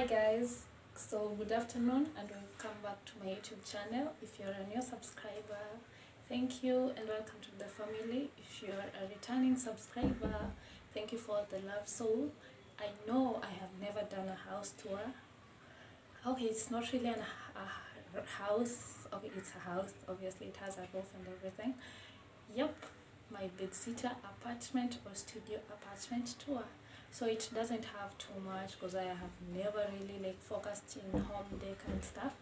Hi guys, so good afternoon and welcome back to my YouTube channel. If you're a new subscriber, thank you and welcome to the family. If you're a returning subscriber, thank you for the love. So I know I have never done a house tour. Okay, it's not really a house. Okay, it's a house. Obviously it has a roof and everything. Yep, my bedsitter apartment or studio apartment tour. So it doesn't have too much because I have never really focused in home decor and stuff,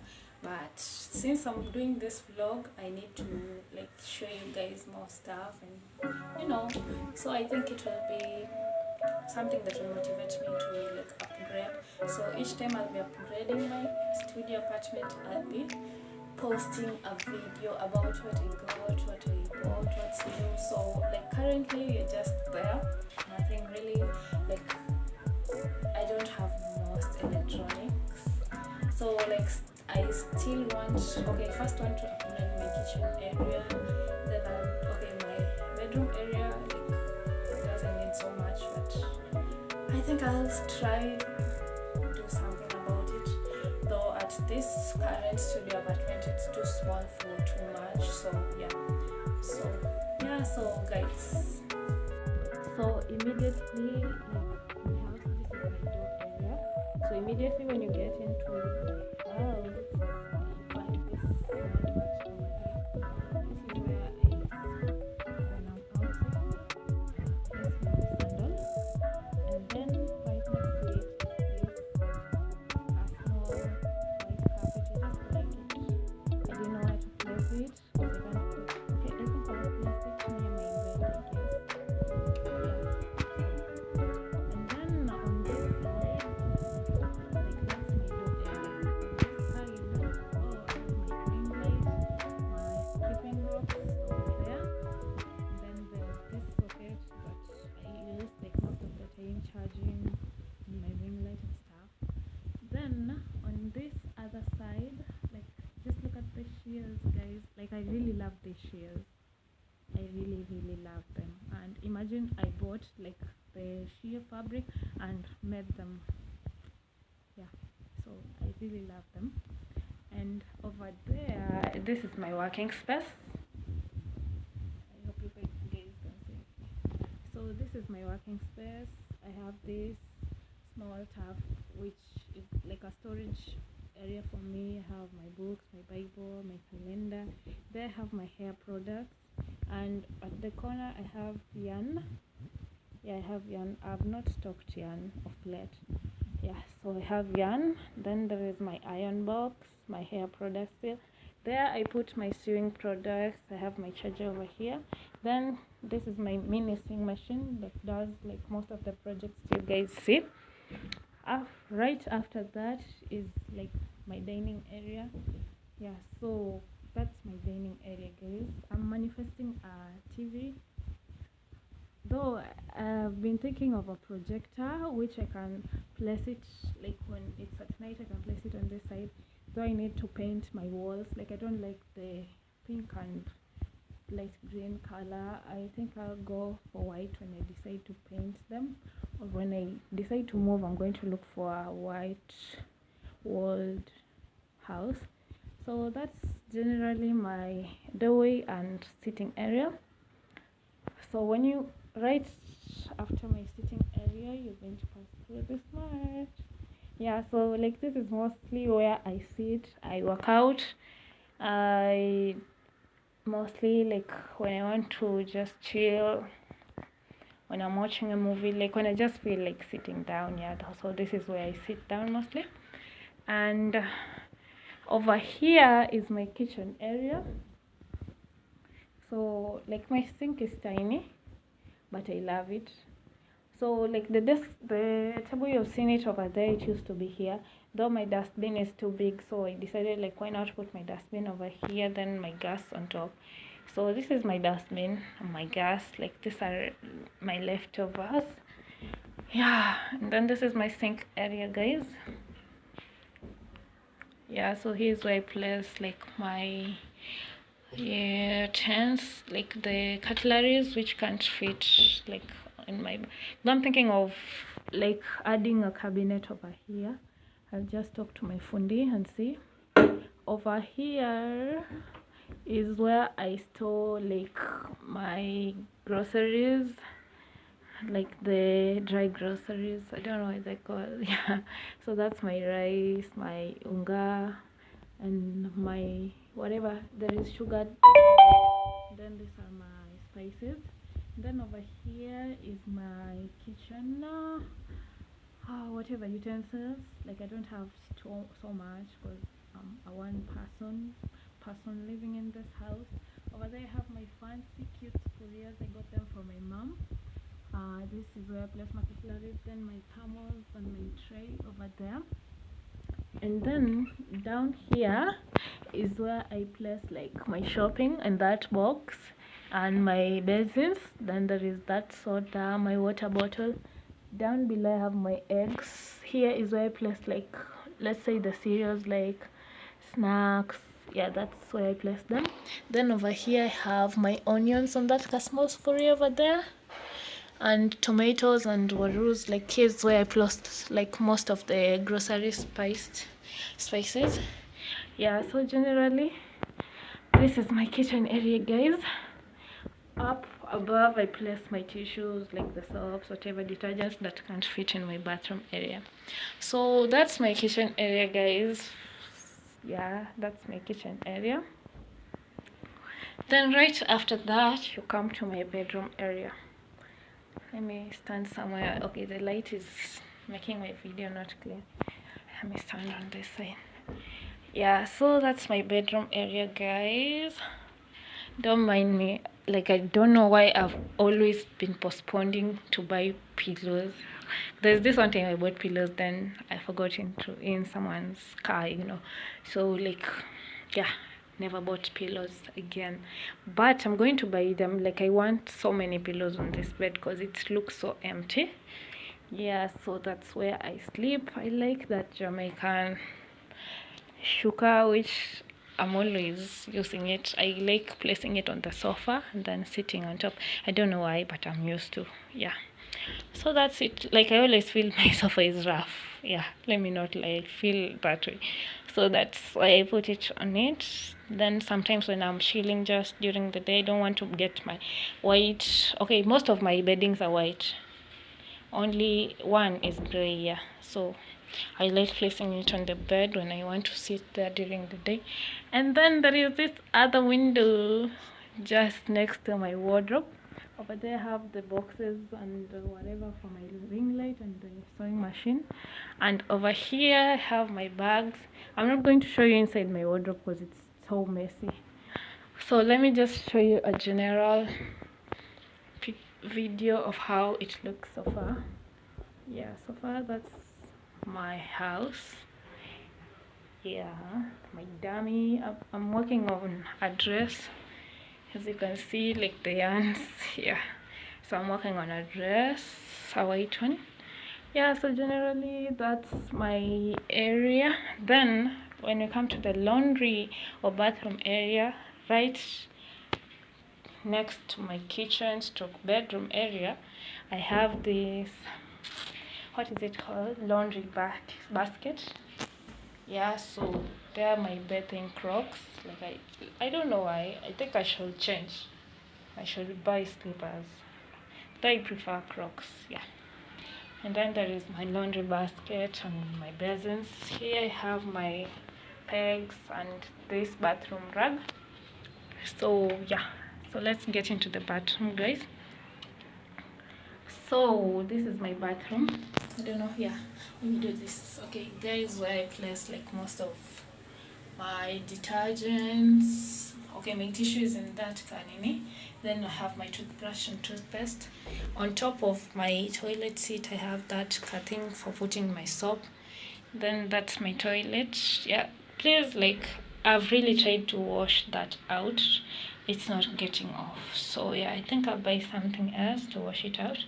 but since I'm doing this vlog I need to show you guys more stuff, and so I think it will be something that will motivate me to upgrade. So each time I'll be upgrading my studio apartment, I'll be posting a video about what I got, what I bought, what's new. So currently we're just there, nothing really, I don't have most electronics. So I still want, first want to upgrade my kitchen area, then my bedroom area, it doesn't need so much, but I think I'll try do something about it. Though at this current studio apartment it's too small for too much. So guys, so immediately we have, this is my door area. So immediately when you get into my house, you find this small batch over here. This is where I when I'm outside, place my sandals, and then right next to it is a small white carpet. I just like it. I didn't know where to place it because I can't put. Okay, I think I'll place it near my bed, I guess. And then on this side, that's my door area. On this side, I have my ring light, my skipping ropes over there. And then there's this socket that I use most of the time charging my ring light and stuff. Then on this other side, just look at the shears, guys. I really love the shears. I really love them. And imagine I bought the sheer fabric and made them. Yeah, so I really love them. And over there, this is my working space. I hope you guys can see. So this is my working space. I have this small tub which is like a storage area for me. I have my books, my Bible, my calendar. There I have my hair products, and at the corner I have yarn. Yeah, I have yarn. I've not stocked yarn of late. Yeah, so I have yarn. Then there is my iron box, my hair products there. There I put my sewing products. I have my charger over here. Then this is my mini sewing machine that does most of the projects you guys see. Right after that is my dining area. Yeah, so that's my dining area, guys. I'm manifesting a TV, though I've been thinking of a projector which I can place it when it's at night. I can place it on this side, though I need to paint my walls. I don't like the pink and light green color. I think I'll go for white when I decide to paint them, or when I decide to move I'm going to look for a white walled house. So that's generally my doorway and sitting area. So when you right after my sitting area, you're going to pass through this much. Yeah, so this is mostly where I sit, I work out. I mostly when I want to just chill, when I'm watching a movie, when I just feel sitting down. Yeah, so this is where I sit down mostly. And over here is my kitchen area. So my sink is tiny, but I love it. So the table you've seen it over there, it used to be here, though my dustbin is too big, so I decided why not put my dustbin over here, then my gas on top. So this is my dustbin and my gas. These are my leftovers. Yeah, and then this is my sink area, guys. Yeah, so here's where I place my tents, the cutleries which can't fit in my. I'm thinking of adding a cabinet over here I'll just talk to my fundi and see. Over here is where I store like my groceries, like the dry groceries. I don't know what they call. Yeah. So that's my rice, my unga, and my whatever there is sugar. Then these are my spices. Then over here is my kitchen. Whatever utensils. Like I don't have so much because I'm a one person living in this house. Over there I have my fancy cute purias. I got them from my mom. This is where I place my cutlery. Then my thermos and my tray over there. And then down here is where I place like my shopping and that box and my basins. Then there is that soda, my water bottle. Down below I have my eggs. Here is where I place like, let's say the cereals like snacks. Yeah, that's where I place them. Then over here I have my onions on that small scurry over there, and tomatoes and warus. Like here's where I placed like most of the grocery spices. Yeah, so generally this is my kitchen area, guys. Up above I place my tissues, like the soaps, whatever detergents that can't fit in my bathroom area. So that's my kitchen area, guys. Yeah, that's my kitchen area. Then right after that you come to my bedroom area. Let me stand somewhere. Okay, the light is making my video not clear. Let me stand on this side. Yeah, so that's my bedroom area, guys. Don't mind me. Like, I don't know why I've always been postponing to buy pillows. There's this one time I bought pillows, then I forgot in someone's car, So, like, yeah, never bought pillows again. But I'm going to buy them. Like, I want so many pillows on this bed because it looks so empty. Yeah, so that's where I sleep. I like that Jamaican shuka, which I'm always using it. I like placing it on the sofa and then sitting on top. I don't know why, but I'm used to. Yeah. So that's it. Like I always feel my sofa is rough. Yeah, let me not lie. I feel that way. So that's why I put it on it. Then sometimes when I'm chilling just during the day, I don't want to get my white. Okay, most of my beddings are white. Only one is gray. Yeah. So I like placing it on the bed when I want to sit there during the day. And then there is this other window just next to my wardrobe. Over there I have the boxes and whatever for my ring light and the sewing machine. And over here I have my bags. I'm not going to show you inside my wardrobe because it's so messy. So let me just show you a general video of how it looks so far. Yeah, so far that's my house. Yeah, my dummy. I'm working on a dress, as you can see, like the yarns. Yeah, so I'm working on a dress, a white one. Yeah, so generally that's my area. Then when you come to the laundry or bathroom area, right next to my kitchen stroke bedroom area, I have this, what is it called, laundry basket. Yeah, so they are my bathing crocs. Like I don't know why. I think I should change. I should buy slippers. But I prefer crocs. Yeah. And then there is my laundry basket and my basins. Here I have my pegs and this bathroom rug. So yeah. So let's get into the bathroom, guys. So this is my bathroom. I don't know. Yeah. Let me do this. Okay, guys, where I place like most of my detergents. Okay, my tissue is in that canini. Then I have my toothbrush and toothpaste. On top of my toilet seat, I have that thing for putting my soap. Then that's my toilet. Yeah, please, like, I've really tried to wash that out. It's not getting off. So yeah, I think I'll buy something else to wash it out.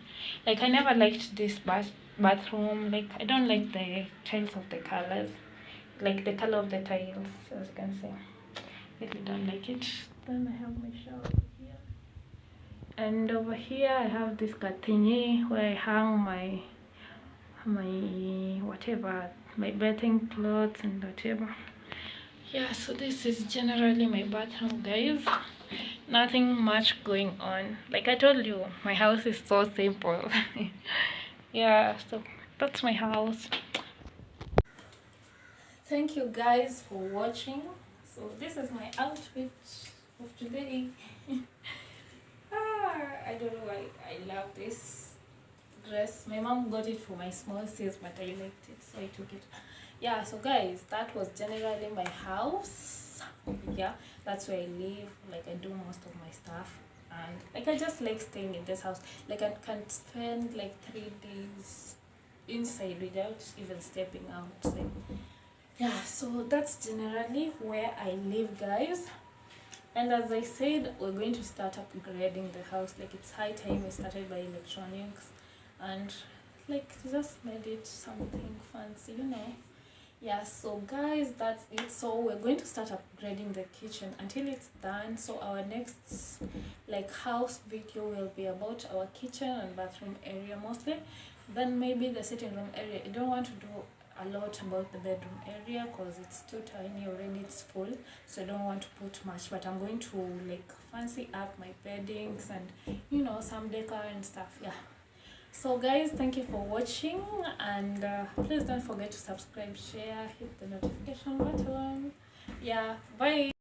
Like, I never liked this bathroom. Like, I don't like the tiles of the colors, like the color of the tiles, as you can see. I really don't like it. Then I have my shower here, and over here I have this thingy where I hang my whatever, my bathing clothes and whatever. Yeah, so this is generally my bathroom, guys. Nothing much going on. Like I told you, my house is so simple. Yeah, so that's my house. Thank you guys for watching. So this is my outfit of today. I don't know why I love this dress. My mom got it for my small sis, but I liked it, so I took it. Yeah, so guys, that was generally my house. Yeah, that's where I live. Like I do most of my stuff, and like I just like staying in this house. Like I can spend like 3 days inside without even stepping outside. Yeah, so that's generally where I live, guys. And as I said, we're going to start upgrading the house. Like it's high time we started by electronics, and like just made it something fancy. Yeah, so guys, that's it. So we're going to start upgrading the kitchen until it's done. So our next like house video will be about our kitchen and bathroom area mostly. Then maybe the sitting room area. I don't want to do a lot about the bedroom area because it's too tiny already, it's full, so I don't want to put much, but I'm going to like fancy up my beddings and some decor and stuff. Yeah, so guys, thank you for watching, and please don't forget to subscribe, share, hit the notification button. Yeah, bye.